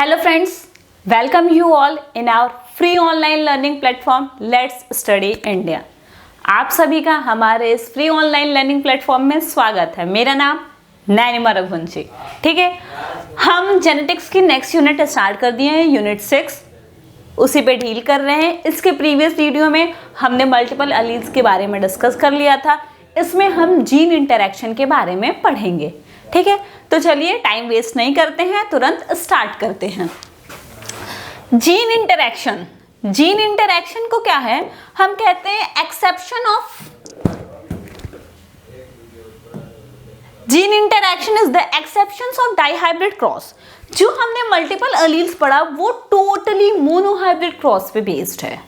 Hello friends, welcome you all in our free online learning platform Let's Study India। आप सभी का हमारे इस फ्री ऑनलाइन लर्निंग प्लेटफॉर्म में स्वागत है। मेरा नाम नैनिमा रघुवंशी। ठीक है, हम जेनेटिक्स की नेक्स्ट यूनिट स्टार्ट कर दिए हैं, यूनिट 6, उसी पे डील कर रहे हैं। इसके प्रीवियस वीडियो में हमने मल्टीपल अलील्स के बारे में डिस्कस कर लिया था। इसमें हम जीन इंटरेक्शन के बारे में पढ़ेंगे। ठीक है, तो चलिए टाइम वेस्ट नहीं करते हैं, तुरंत स्टार्ट करते हैं। जीन इंटरेक्शन, जीन इंटरेक्शन को क्या है, हम कहते हैं exception of gene interaction is the exceptions of dihybrid cross. जो हमने मल्टीपल अलील्स पढ़ा वो टोटली मोनोहाइब्रिड क्रॉस पे बेस्ड है।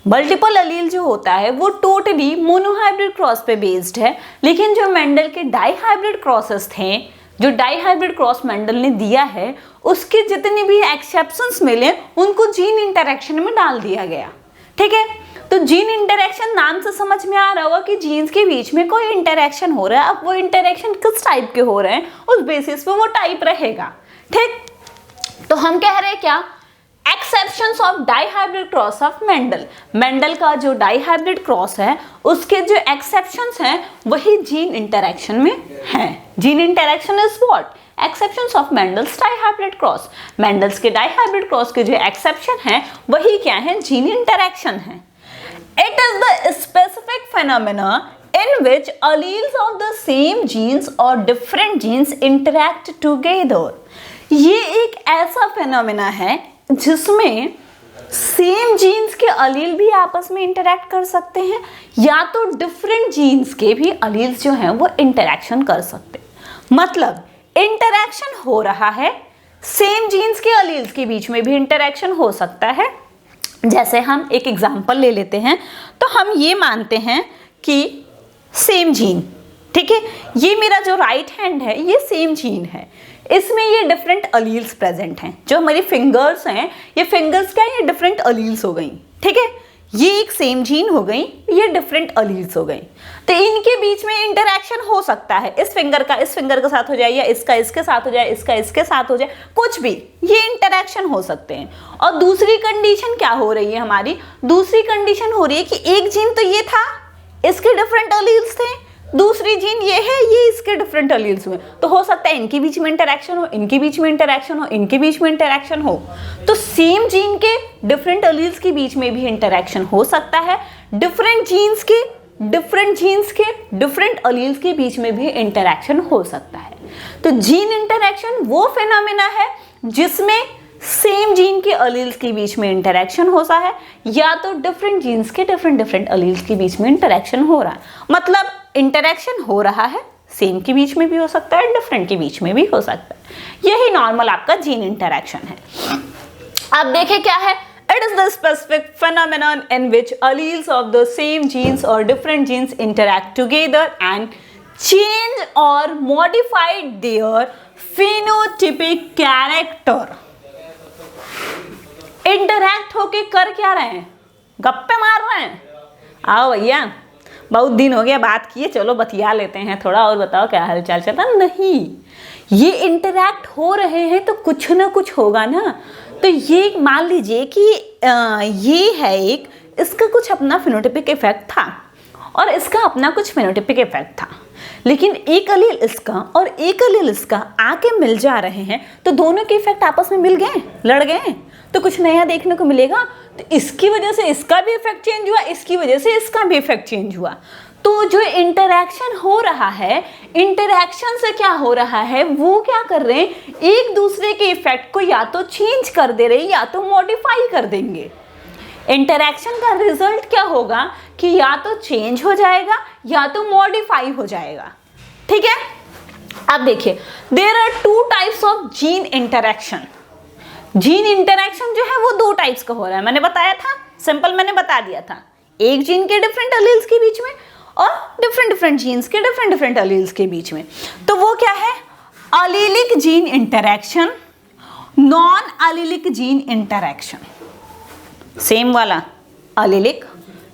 मल्टीपल अलील जो होता है वो टोटली मोनोहाइब्रिड क्रॉस पे बेस्ड है, लेकिन जो मेंडल के डाइहाइब्रिड क्रॉसेस थे, जो डाइहाइब्रिड क्रॉस मेंडल ने दिया है, उसके जितने भी एक्सेप्शंस मिले उनको जीन इंटरेक्शन में डाल दिया गया। ठीक है, तो जीन इंटरेक्शन नाम से समझ में आ रहा होगा कि जीन्स के बीच में कोई इंटरेक्शन हो रहा है। अब वो इंटरेक्शन किस टाइप के हो रहे हैं उस बेसिस पे वो टाइप रहेगा। ठीक, तो हम कह रहे हैं क्या, exceptions of dihybrid cross of Mendel. Mendel का जो डाइहाइब्रिड क्रॉस है उसके जो एक्सेप्शंस हैं वही जीन इंटरेक्शन में हैं। Gene interaction is what, exceptions of Mendel's dihybrid cross. Mendel's के डाइहाइब्रिड क्रॉस के जो एक्सेप्शन हैं वही क्या है, जीन इंटरेक्शन है। It is the specific phenomena in which alleles of the same genes or different genes interact together। ये एक ऐसा फेनोमेना है जिसमें सेम जीन्स के अलील भी आपस में इंटरैक्ट कर सकते हैं, या तो डिफरेंट जीन्स के भी अलील्स जो हैं वो इंटरैक्शन कर सकते हैं। मतलब इंटरैक्शन हो रहा है, सेम जीन्स के अलील्स के बीच में भी इंटरैक्शन हो सकता है। जैसे हम एक एग्जांपल ले लेते हैं, तो हम ये मानते हैं कि सेम जीन, ठीक है, ये मेरा जो राइट हैंड है ये सेम जीन है, इसमें ये डिफरेंट अलील्स प्रेजेंट हैं। जो हमारी फिंगर्स हैं, ये फिंगर्स क्या है, ये डिफरेंट अलील्स हो गई। ठीक है, ये एक सेम जीन हो गई, ये डिफरेंट अलील्स हो गई। तो इनके बीच में इंटरैक्शन हो सकता है, इस फिंगर का इस फिंगर के साथ हो जाए, या इसका इसके साथ हो जाए, इसका इसके साथ हो जाए, कुछ भी, ये इंटरैक्शन हो सकते हैं। और दूसरी कंडीशन क्या हो रही है हमारी, दूसरी कंडीशन हो रही है कि एक जीन तो ये था, इसके डिफरेंट अलील्स थे, दूसरी जीन ये है, ये इसके डिफरेंट अलील्स हुए, तो हो सकता है इनके बीच में इंटरैक्शन हो, इनके बीच में इंटरैक्शन हो, इनके बीच में इंटरैक्शन हो। तो सेम जीन के डिफरेंट अलील्स के बीच में भी इंटरैक्शन हो सकता है, डिफरेंट जीन्स के डिफरेंट अलील्स के बीच में भी इंटरैक्शन हो सकता है। तो जीन इंटरैक्शन वो फिनोमेना है जिसमें सेम जीन के अलील्स के बीच में इंटरैक्शन होता है, या तो डिफरेंट जीन्स के डिफरेंट अलील्स के बीच में इंटरैक्शन हो रहा है। मतलब इंटरैक्शन हो रहा है, सेम के बीच में भी हो सकता है, डिफरेंट के बीच में भी हो सकता है। यही नॉर्मल आपका जीन इंटरैक्शन है। अब देखें क्या है, it is the specific phenomenon in which alleles of the same genes or different genes interact together and change or modify their phenotypic character। Interact होके कर क्या रहे हैं, गप्पे मार रहे हैं। आओ भैया, बहुत दिन हो गया बात किए, चलो बतिया लेते हैं थोड़ा, और बताओ क्या हाल चाल चलता। नहीं, ये इंटरैक्ट हो रहे हैं तो कुछ ना कुछ होगा ना। तो ये मान लीजिए कि ये है एक, इसका कुछ अपना फिनोटाइपिक इफेक्ट था और इसका अपना कुछ फिनोटाइपिक इफेक्ट था, लेकिन एक अलील इसका और एक अलील इसका आके मिल जा रहे हैं, तो दोनों के इफेक्ट आपस में मिल गए, लड़ गए, तो कुछ नया देखने को मिलेगा। तो इसकी वजह से इसका भी इफेक्ट चेंज हुआ, इसकी वजह से इसका भी इफेक्ट चेंज हुआ। तो जो इंटरैक्शन हो रहा है, इंटरैक्शन से क्या हो रहा है, वो क्या कर रहे हैं, एक दूसरे के इफेक्ट को या तो चेंज कर दे रहे हैं या तो मॉडिफाई कर देंगे। इंटरैक्शन का रिजल्ट क्या होगा कि या तो चेंज हो जाएगा या तो मॉडिफाई हो जाएगा। ठीक है, अब देखिए, there are two types of gene interaction. Gene interaction जो है वो दो टाइप्स का हो रहा है, मैंने बताया था, सिंपल मैंने बता दिया था, एक जीन के डिफरेंट अलील्स के बीच में और डिफरेंट जीन्स के डिफरेंट अलील्स के बीच में। तो वो क्या है, allelic gene interaction, non allelic gene interaction. Same वाला अलीलिक,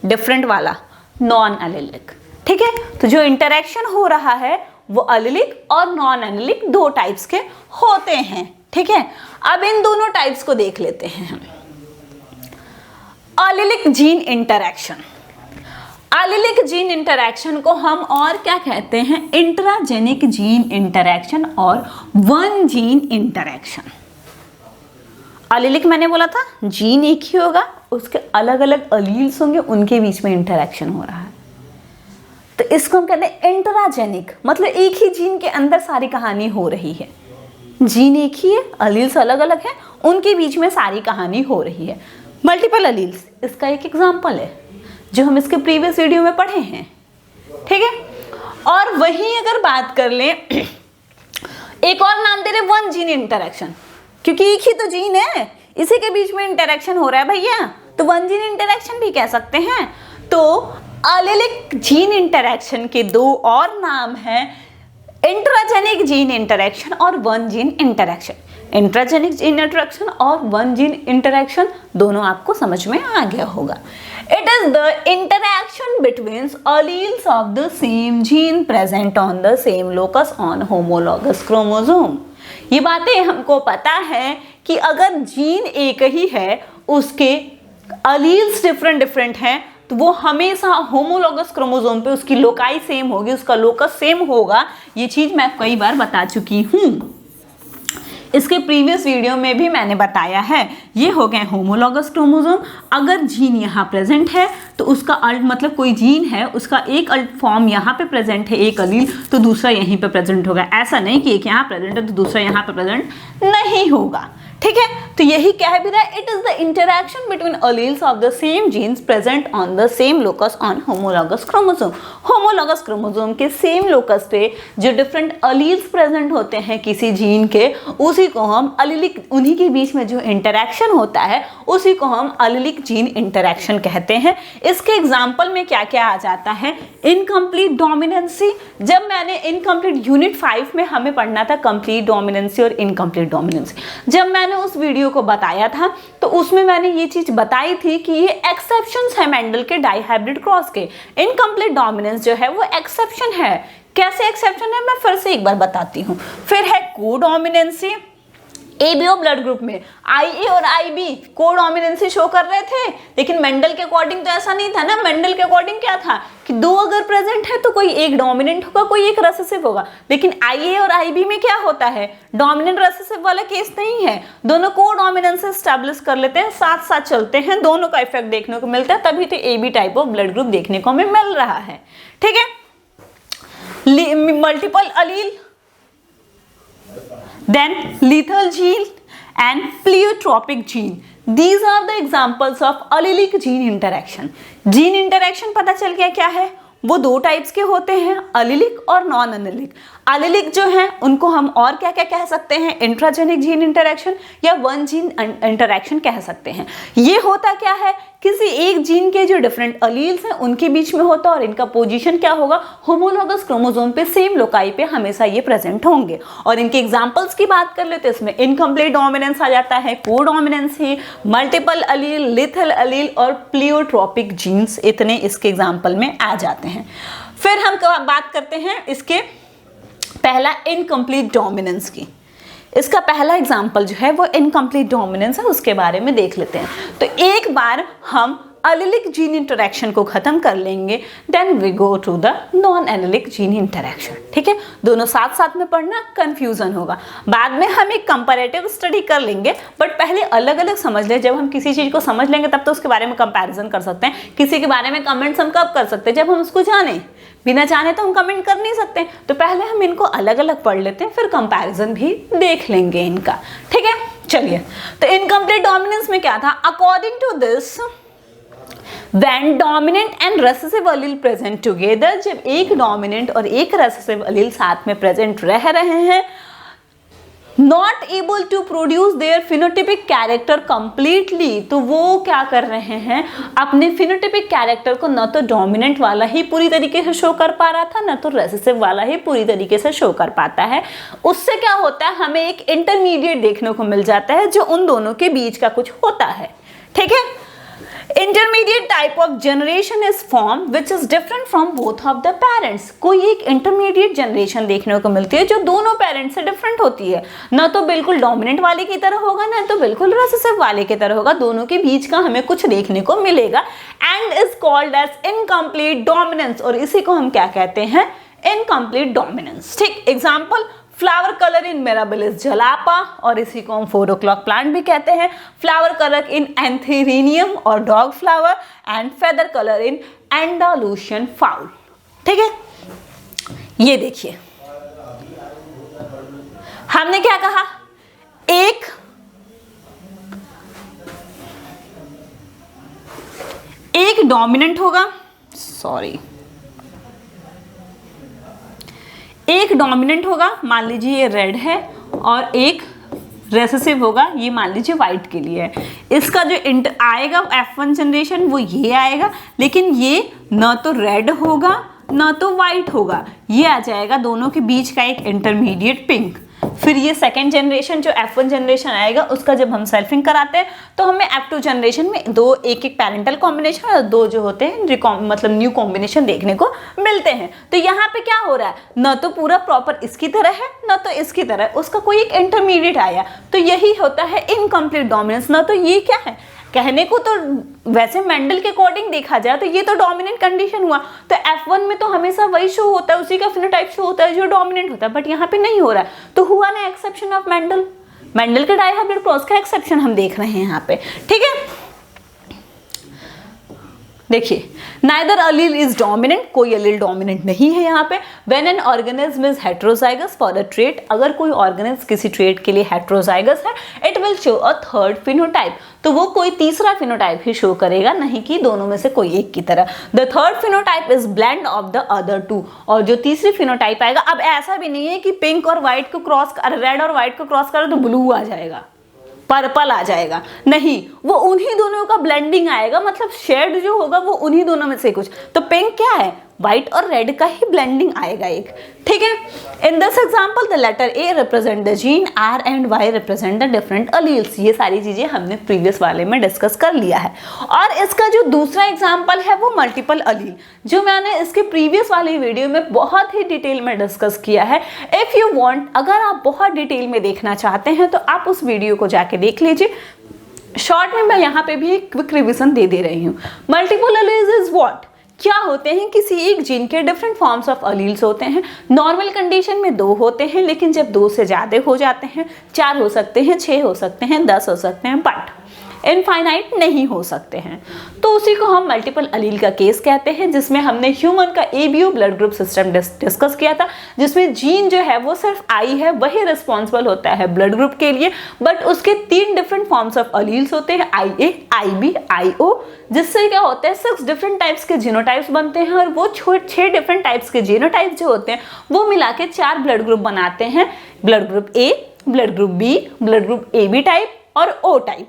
डिफरेंट वाला नॉन अलीलिक। ठीक है, तो जो इंटरैक्शन हो रहा है वो अलीलिक और नॉन अलीलिक दो टाइप्स के होते हैं। ठीक है, अब इन दोनों टाइप्स को देख लेते हैं हम। Allelic gene interaction, allelic gene interaction को हम और क्या कहते हैं, इंट्राजेनिक जीन इंटरैक्शन और वन जीन इंटरैक्शन। एलीलिक मैंने बोला था जीन एक ही होगा, उसके अलग अलग एलील्स होंगे, उनके बीच में इंटरैक्शन हो रहा है, तो इसको हम कहते हैं इंट्राजेनिक, मतलब एक ही जीन के अंदर सारी कहानी हो रही है। जीन एक ही है, एलील्स अलग अलग हैं, उनके बीच में सारी कहानी हो रही है। मल्टीपल एलील्स इसका एक एग्जाम्पल है जो हम इसके प्रीवियस वीडियो में पढ़े हैं, ठीक है। और वहीं अगर बात कर लें, एक और नाम दे रहे वन जीन इंटरैक्शन, क्योंकि एक ही तो जीन है, इसी के बीच में इंटरैक्शन हो रहा है भैया, तो वन जीन इंटरैक्शन भी कह सकते हैं। तो एलीलिक जीन इंटरैक्शन के दो और नाम हैं, इंट्राजेनिक जीन इंटरैक्शन और one gene interaction. Intragenic gene interaction और वन जीन इंटरैक्शन दोनों आपको समझ में आ गया होगा। It is the interaction between alleles of the same gene present on the same locus on homologous chromosome. ये बातें हमको पता है कि अगर जीन एक ही है, उसके एलील्स डिफरेंट हैं, तो वो हमेशा होमोलॉगस क्रोमोसोम पे उसकी लोकाई सेम होगी, उसका लोकस सेम होगा। ये चीज मैं कई बार बता चुकी हूँ, इसके प्रीवियस वीडियो में भी मैंने बताया है। ये हो गए होमोलॉगस क्रोमोसोम। अगर जीन यहाँ प्रेजेंट है तो उसका अल्ट, मतलब कोई जीन है उसका एक अल्ट फॉर्म यहाँ पे प्रेजेंट है, एक एलील, तो दूसरा यहीं पे प्रेजेंट होगा। ऐसा नहीं कि एक यहाँ प्रेजेंट है तो दूसरा यहाँ पे प्रेजेंट नहीं होगा, ठीक है। तो यही कह भी रहा है, it is the interaction between alleles of the same genes present on the same locus on homologous chromosome. Homologous chromosome के सेम लोकस पे जो डिफरेंट एलील्स प्रेजेंट होते हैं किसी जीन के, उसी को हम एलीलिक, उन्हीं के बीच में जो इंटरैक्शन होता है उसी को हम एलीलिक जीन इंटरैक्शन कहते हैं। इसके एग्जाम्पल में क्या क्या आ जाता है, इनकम्प्लीट डोमिनेंसी। जब मैंने इनकम्प्लीट यूनिट 5 में हमें पढ़ना था कंप्लीट डोमिनेंसी और इनकम्प्लीट डोमिनेंसी, जब मैंने उस वीडियो को बताया था तो उसमें मैंने ये चीज बताई थी कि ये एक्सेप्शंस है मेंडल के डाइहाइब्रिड क्रॉस के। इनकम्प्लीट डोमिनेंस जो है वो एक्सेप्शन है। कैसे एक्सेप्शन है मैं फिर से एक बार बताती हूँ। फिर है कोडोमिनेंसी। एबीओ ब्लड ग्रुप में आईए और आईबी कोडोमिनेंसी शो कर रहे थे, लेकिन मेंडल के अकॉर्डिंग तो ऐसा नहीं था ना। मेंडल के अकॉर्डिंग क्या था कि दो अगर प्रेजेंट है तो कोई एक डोमिनेंट होगा, कोई एक रेसेसिव होगा। लेकिन आईए और आईबी में क्या होता है, डोमिनेंट रेसेसिव वाला केस नहीं है, दोनों कोडोमिनेंस एस्टैब्लिश कर लेते हैं, साथ साथ चलते हैं, दोनों का इफेक्ट देखने को मिलता है, तभी तो AB type of blood group देखने को हमें मिल रहा है, ठीक है। Multiple allele, then lethal gene and pleiotropic gene. These are the examples of allelic gene interaction. Gene interaction पता चल गया क्या है, वो दो टाइप्स के होते हैं, एलीलिक और नॉन एलीलिक। एलीलिक जो है उनको हम और क्या क्या कह सकते हैं, इंट्राजेनिक जीन इंटरैक्शन या वन जीन इंटरैक्शन कह सकते हैं। ये होता क्या है, किसी एक जीन के जो डिफरेंट एलील्स हैं उनके बीच में होता है और इनका पोजीशन क्या होगा, होमोलॉगस क्रोमोसोम पे सेम लोकाई पे हमेशा ये प्रेजेंट होंगे। और इनके एग्जांपल्स की बात कर लेते हैं, इसमें इनकम्प्लीट डोमिनेंस आ जाता है, कोडोमिनेंसी, मल्टीपल एलील, लिथल एलील और प्लियोट्रोपिक जीन्स, इतने इसके एग्जाम्पल में आ जाते हैं। फिर हम बात करते हैं इसके पहला इनकम्प्लीट डोमिनेंस की। इसका पहला एग्जाम्पल जो है वो इनकम्प्लीट डोमिनेंस है, उसके बारे में देख लेते हैं। तो एक बार हम एलीलिक जीन इंटरैक्शन को खत्म कर लेंगे, then we go to the non allelic gene interaction, ठीक है। दोनों साथ साथ में पढ़ना, कंफ्यूजन होगा। बाद में हम एक कंपैरेटिव स्टडी कर लेंगे, बट पहले अलग अलग समझ ले। जब हम किसी चीज को समझ लेंगे तब तो उसके बारे में कंपैरिजन कर सकते हैं। किसी के बारे में कमेंट्स हम कब कर सकते हैं, जब हम उसको जाने। बिना जाने तो हम कमेंट कर नहीं सकते। तो पहले हम इनको अलग अलग पढ़ लेते हैं, फिर कंपैरिजन भी देख लेंगे इनका, ठीक है। चलिए, तो इनकम्प्लीट डोमिनेंस में क्या था, according to this when dominant and recessive allele present together, जब एक डोमिनेंट और एक रेसेसिव एलील साथ में प्रेजेंट रह रहे हैं, not able to produce their phenotypic character completely, तो वो क्या कर रहे हैं, अपने phenotypic character को न तो डोमिनेंट वाला ही पूरी तरीके से शो कर पा रहा था, न तो रेसेसिव वाला ही पूरी तरीके से शो कर पाता है। उससे क्या होता है, हमें एक इंटरमीडिएट देखने को मिल जाता है जो उन दोनों के बीच का कुछ होता है, ठीक है। Intermediate type of generation is form which is different from both of the parents. कोई एक इंटरमीडिएट जनरेशन देखने को मिलती है जो दोनों पेरेंट्स से डिफरेंट होती है, ना तो बिल्कुल डोमिनेंट वाले की तरह होगा ना तो बिल्कुल रिसेसिव वाले की तरह होगा, दोनों के बीच का हमें कुछ देखने को मिलेगा and is called as incomplete dominance. और इसी को हम क्या कहते हैं? Incomplete dominance. ठीक, example flower colour in Mirabilis jalapa, और इसी को हम 4 o'clock प्लांट भी कहते हैं। फ्लावर कलर इन एंथेरिनियम और dog flower and feather colour in Andalusian fowl. ठीक है, ये देखिए हमने क्या कहा, एक डोमिनेंट होगा, एक डोमिनेंट होगा, मान लीजिए ये रेड है, और एक रेसेसिव होगा, ये मान लीजिए वाइट के लिए है। इसका जो आएगा F1 जनरेशन वो ये आएगा, लेकिन ये ना तो रेड होगा ना तो वाइट होगा, ये आ जाएगा दोनों के बीच का एक इंटरमीडिएट पिंक। फिर ये सेकेंड जनरेशन जो F1 जनरेशन आएगा उसका जब हम सेल्फिंग कराते हैं तो हमें F2 जनरेशन में दो एक पैरेंटल कॉम्बिनेशन और दो जो होते हैं मतलब न्यू कॉम्बिनेशन देखने को मिलते हैं। तो यहाँ पे क्या हो रहा है, ना तो पूरा प्रॉपर इसकी तरह है ना तो इसकी तरह, उसका कोई एक इंटरमीडिएट आया, तो यही होता है इनकम्प्लीट डोमिनेंस। ना तो ये क्या है, कहने को तो वैसे मेंडल के अकॉर्डिंग देखा जाए तो ये तो डोमिनेंट कंडीशन हुआ, तो F1 में तो हमेशा वही शो होता है, उसी का फिनोटाइप शो होता है जो डोमिनेंट होता है, बट यहाँ पे नहीं हो रहा है, तो हुआ ना एक्सेप्शन ऑफ मेंडल के डाइहाइब्रिड क्रॉस का एक्सेप्शन हम देख रहे हैं यहाँ पे। ठीक है, देखिए नाइदर अलील इज डोमिनेंट, कोई अलील डोमिनेंट नहीं है यहाँ पे। When an organism is heterozygous for a trait, अगर कोई ऑर्गेनिज्म किसी ट्रेट के लिए हेट्रोजाइगस है, it will show a third phenotype, तो वो कोई तीसरा फिनोटाइप ही शो करेगा, नहीं कि दोनों में से कोई एक की तरह। The third phenotype is blend of the other two, और जो तीसरी फिनोटाइप आएगा, अब ऐसा भी नहीं है कि पिंक और व्हाइट को क्रॉस, रेड और व्हाइट को क्रॉस करो तो ब्लू आ जाएगा, पर्पल आ जाएगा, नहीं, वो उन्हीं दोनों का ब्लेंडिंग आएगा, मतलब शेड जो होगा वो उन्हीं दोनों में से कुछ। तो पिंक क्या है, व्हाइट और रेड का ही ब्लेंडिंग आएगा एक। ठीक है, in this example the letter A represent the gene, R and Y represent the different alleles. ये सारी चीजें हमने प्रीवियस वाले में डिस्कस कर लिया है। और इसका जो दूसरा एग्जांपल है वो मल्टीपल अलील, जो मैंने इसके प्रीवियस वाली वीडियो में बहुत ही डिटेल में डिस्कस किया है। इफ यू वांट, अगर आप बहुत डिटेल में देखना चाहते हैं तो आप उस वीडियो को जाके देख लीजिए। शॉर्ट में मैं यहाँ पे भी एक क्विक रिविजन दे रही हूँ। मल्टीपल अलील्स इज व्हाट, क्या होते हैं, किसी एक जीन के डिफरेंट फॉर्म्स ऑफ अलील्स होते हैं। नॉर्मल कंडीशन में 2 होते हैं, लेकिन जब 2 से ज़्यादा हो जाते हैं, 4 हो सकते हैं, 6 हो सकते हैं, 10 हो सकते हैं, बट इनफाइनाइट नहीं हो सकते हैं। तो उसी को हम मल्टीपल अलील का केस कहते हैं, जिसमें हमने ह्यूमन का ABO blood group system discuss किया था, जिसमें जीन जो है वो सिर्फ आई है, वही रिस्पॉन्सिबल होता है ब्लड ग्रुप के लिए, बट उसके 3 डिफरेंट फॉर्म्स ऑफ अलील्स होते हैं, IA, IB, IO, जिससे क्या होता है 6 डिफरेंट टाइप्स के जीनोटाइप्स बनते हैं, और वो 6 डिफरेंट टाइप्स के जीनोटाइप जो होते हैं वो मिला के 4 ब्लड ग्रुप बनाते हैं, blood group A, blood group B, blood group AB type और O टाइप।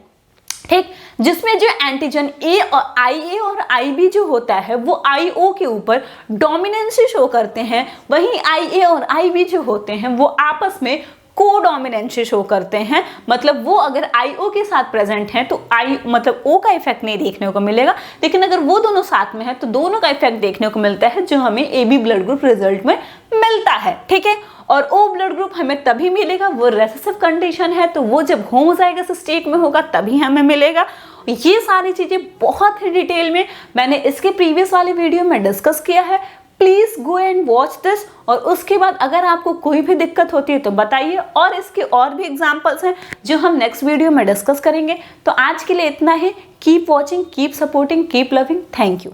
ठीक, जिसमें जो एंटीजन A और IA और IB जो होता है वो IO के ऊपर डोमिनेंसी शो करते हैं, वहीं IA और IB जो होते हैं वो आपस में कोडोमिनेंसी शो करते हैं। मतलब वो अगर IO के साथ प्रेजेंट हैं तो मतलब O का इफेक्ट नहीं देखने को मिलेगा, लेकिन अगर वो दोनों साथ में है तो दोनों का इफेक्ट देखने को मिलता है, जो हमें AB ब्लड ग्रुप रिजल्ट में मिलता है। ठीक है, और O ब्लड ग्रुप हमें तभी मिलेगा, वो रेसेसिव कंडीशन है, तो वो जब होमोजाइगस स्टेट में होगा तभी हमें मिलेगा। ये सारी चीजें बहुत ही डिटेल में मैंने इसके प्रीवियस वाले वीडियो में डिस्कस किया है। Please go and watch this, और उसके बाद अगर आपको कोई भी दिक्कत होती है तो बताइए, और इसके और भी एग्जांपल्स हैं जो हम नेक्स्ट वीडियो में डिस्कस करेंगे। तो आज के लिए इतना ही। Keep watching, keep supporting, keep loving. Thank you.